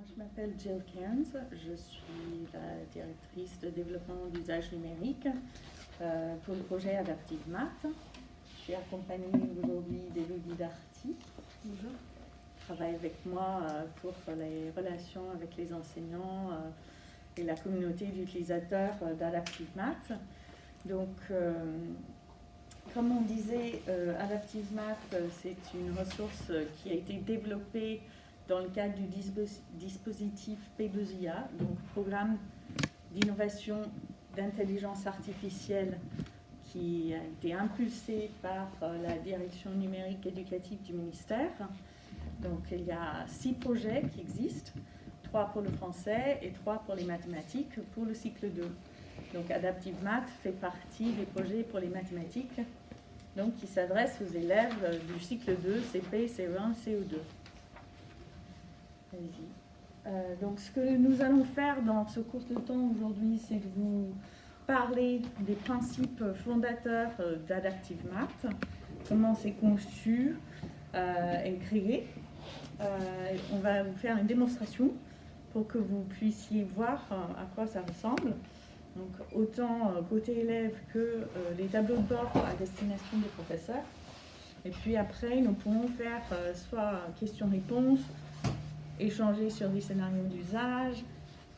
Je m'appelle Jill Cairns, je suis la directrice de développement d'usage numérique pour le projet Adaptive Math. Je suis accompagnée aujourd'hui d'Élodie Darty. Bonjour. Qui travaille avec moi pour les relations avec les enseignants et la communauté d'utilisateurs d'Adaptive Math. Donc, comme on disait, Adaptive Math, c'est une ressource qui a été développée dans le cadre du dispositif P2IA, donc programme d'innovation d'intelligence artificielle qui a été impulsé par la direction numérique éducative du ministère. Donc il y a 6 projets qui existent, 3 pour le français et 3 pour les mathématiques pour le cycle 2. Donc Adaptive Math fait partie des projets pour les mathématiques, donc qui s'adressent aux élèves du cycle 2, CP, CE1, CE2. Donc ce que nous allons faire dans ce court temps aujourd'hui, c'est de vous parler des principes fondateurs d'Adaptive Math, comment c'est conçu et créé. On va vous faire une démonstration pour que vous puissiez voir à quoi ça ressemble. Donc autant côté élève que les tableaux de bord à destination des professeurs. Et puis après, nous pourrons faire soit questions-réponses, échanger sur des scénarios d'usage.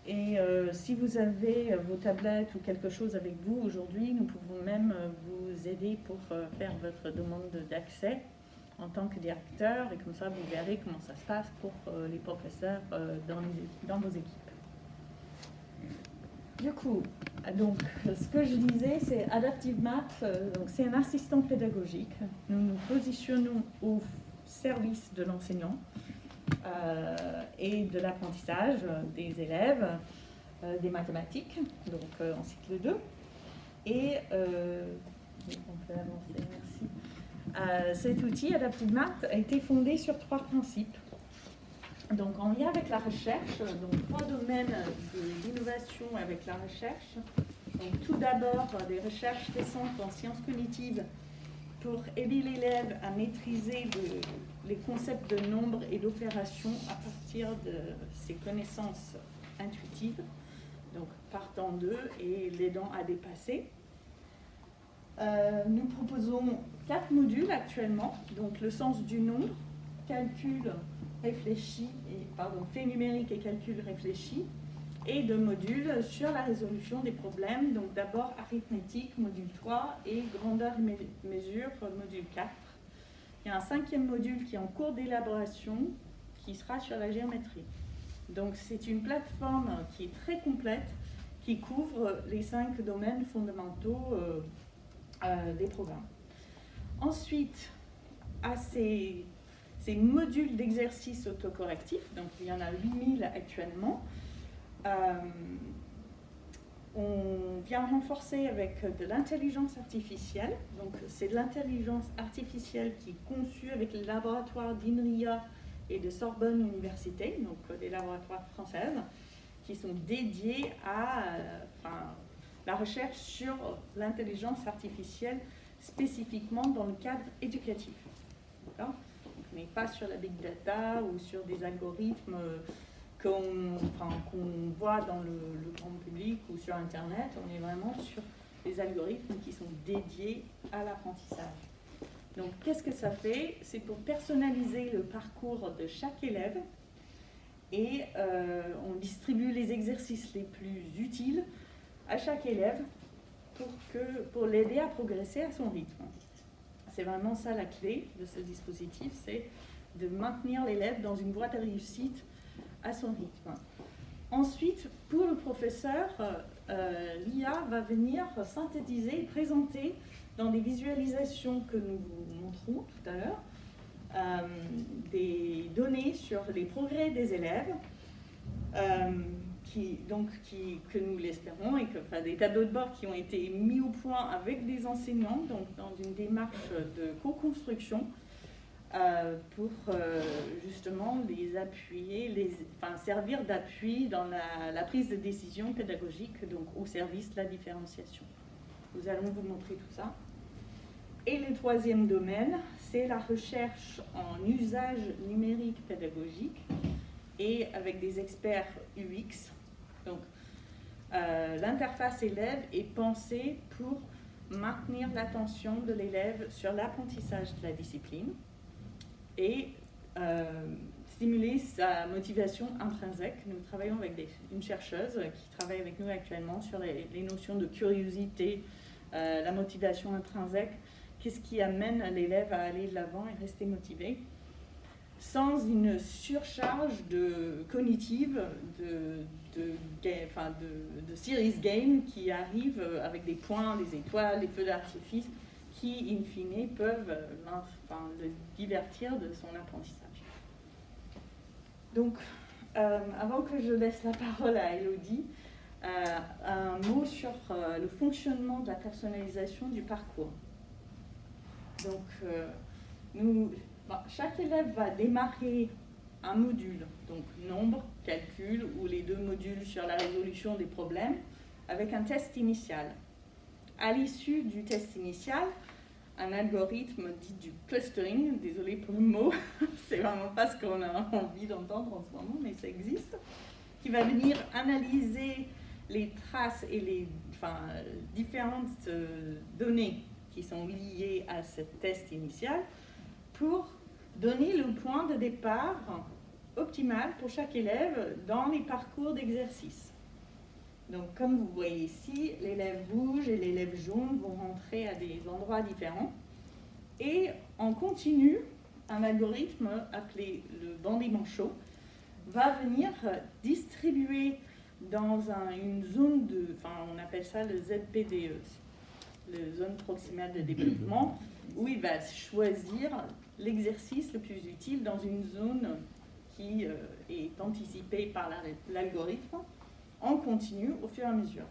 Et si vous avez vos tablettes ou quelque chose avec vous aujourd'hui, nous pouvons même vous aider pour faire votre demande d'accès en tant que directeur. Et comme ça, vous verrez comment ça se passe pour les professeurs dans vos équipes. Du coup, donc, ce que je disais, c'est Adaptive Math, donc c'est un assistant pédagogique. Nous nous positionnons au service de l'enseignant. Et de l'apprentissage des élèves des mathématiques, donc en cycle 2. Et on peut avancer, merci. Cet outil, Adaptive Math, a été fondé sur 3 principes. Donc en lien avec la recherche, donc 3 domaines d'innovation avec la recherche. Donc tout d'abord, des recherches récentes en sciences cognitives pour aider l'élève à maîtriser les concepts de nombre et d'opération à partir de ses connaissances intuitives, donc partant d'eux et l'aidant à dépasser. Nous proposons 4 modules actuellement, donc le sens du nombre, calcul réfléchi, fait numérique et calcul réfléchi, et 2 modules sur la résolution des problèmes, donc d'abord arithmétique, module 3, et grandeur et mesure, module 4. Il y a un 5e module qui est en cours d'élaboration, qui sera sur la géométrie. Donc c'est une plateforme qui est très complète, qui couvre les 5 domaines fondamentaux des programmes. Ensuite, à ces modules d'exercices autocorrectifs, donc il y en a 8000 actuellement, on vient renforcer avec de l'intelligence artificielle. Donc c'est de l'intelligence artificielle qui est conçue avec les laboratoires d'INRIA et de Sorbonne Université, donc des laboratoires françaises, qui sont dédiés à la recherche sur l'intelligence artificielle spécifiquement dans le cadre éducatif. D'accord ? Mais pas sur la big data ou sur des algorithmes qu'on voit dans le grand public ou sur Internet. On est vraiment sur des algorithmes qui sont dédiés à l'apprentissage. Donc, qu'est-ce que ça fait? C'est pour personnaliser le parcours de chaque élève et on distribue les exercices les plus utiles à chaque élève pour l'aider à progresser à son rythme. C'est vraiment ça la clé de ce dispositif, c'est de maintenir l'élève dans une voie de réussite à son rythme. Ensuite, pour le professeur, l'IA va venir synthétiser et présenter dans des visualisations que nous vous montrons tout à l'heure, des données sur les progrès des élèves, que nous l'espérons, et des tableaux de bord qui ont été mis au point avec des enseignants, donc dans une démarche de co-construction, pour justement les appuyer, servir d'appui dans la prise de décision pédagogique, donc au service de la différenciation. Nous allons vous montrer tout ça. Et le 3e domaine, c'est la recherche en usage numérique pédagogique. et avec des experts UX. Donc, l'interface élève est pensée pour maintenir l'attention de l'élève sur l'apprentissage de la discipline et stimuler sa motivation intrinsèque. Nous travaillons avec une chercheuse qui travaille avec nous actuellement sur les notions de curiosité, la motivation intrinsèque, qu'est-ce qui amène l'élève à aller de l'avant et rester motivé, sans une surcharge cognitive de serious game qui arrive avec des points, des étoiles, des feux d'artifice qui, in fine, peuvent le divertir de son apprentissage. Donc, avant que je laisse la parole à Elodie, un mot sur le fonctionnement de la personnalisation du parcours. Donc, chaque élève va démarrer un module, donc nombre, calcul, ou les 2 modules sur la résolution des problèmes, avec un test initial. À l'issue du test initial, un algorithme dit du clustering, désolé pour le mot, c'est vraiment pas ce qu'on a envie d'entendre en ce moment, mais ça existe, qui va venir analyser les traces et les différentes données qui sont liées à ce test initial pour donner le point de départ optimal pour chaque élève dans les parcours d'exercice. Donc, comme vous voyez ici, l'élève rouge et l'élève jaune vont rentrer à des endroits différents. Et en continu, un algorithme appelé le bandit manchot va venir distribuer dans une zone on appelle ça le ZPDE, la zone proximale de développement, où il va choisir l'exercice le plus utile dans une zone qui est anticipée par l'algorithme en continu au fur et à mesure.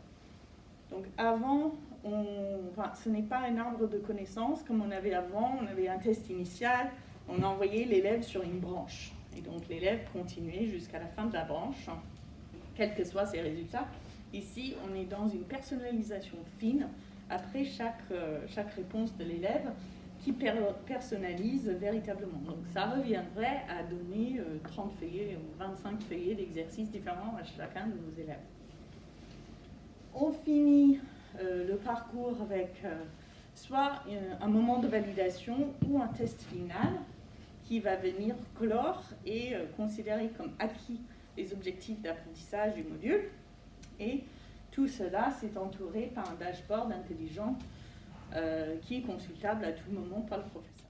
Donc avant, ce n'est pas un arbre de connaissances comme on avait avant, on avait un test initial, on envoyait l'élève sur une branche. Et donc l'élève continuait jusqu'à la fin de la branche, quels que soient ses résultats. Ici, on est dans une personnalisation fine après chaque réponse de l'élève qui personnalise véritablement. Donc ça reviendrait à donner 30 feuillets ou 25 feuillets d'exercices différents à chacun de nos élèves. On finit le parcours avec soit un moment de validation ou un test final qui va venir clore et considérer comme acquis les objectifs d'apprentissage du module. Et tout cela, c'est entouré par un dashboard intelligent qui est consultable à tout moment par le professeur.